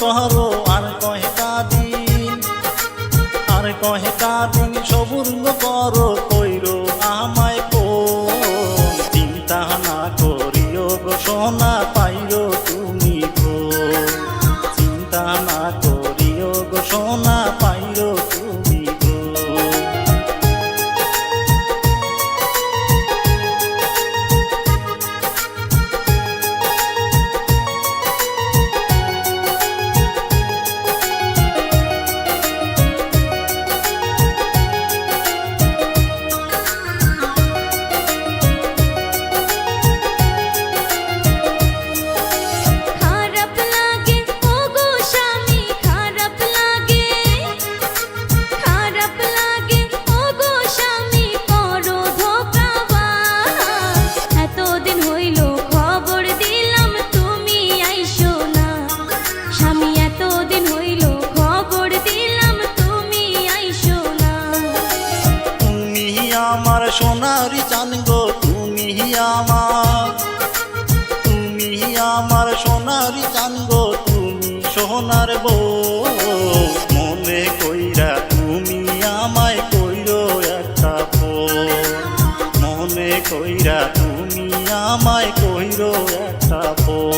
করো আর কয়টা দিন, আর কয়টা দিন সবুর করো কইরো আমায় কোন। চিন্তা না করিও গো সোনা পাইরো তুমি গো, চিন্তা না করিও গো সোনা পাইরো তুমি গো। আমার সোনারি চান গো তুমি আমার, তুমি আমার সোনারি চান গো তুমি সোনার বউ। মনে কইরা তুমি আমায় কইরো একটা ফোন, মনে কইরা তুমি আমায় কইরো একটা ফোন।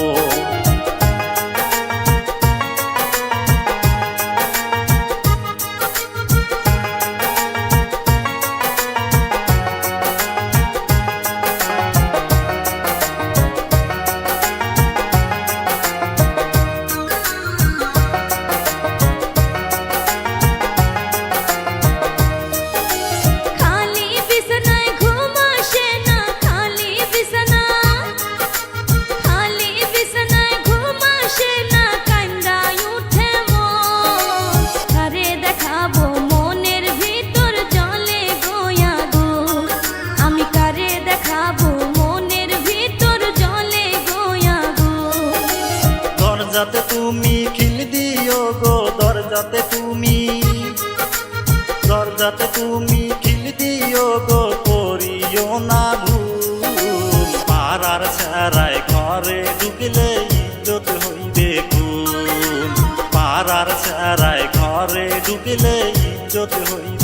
দরজাতে তুমি খিল দিও গো, দরজাতে তুমি, দরজাতে তুমি খিল দিও গো, করিও না ভুল। পাড়ার ছাড়ায় ঘরে ঢুকলে ইজ্জত হইবে খুন, পাড়ার ছাড়ায় ঘরে ঢুকলে ইজ্জত হইবে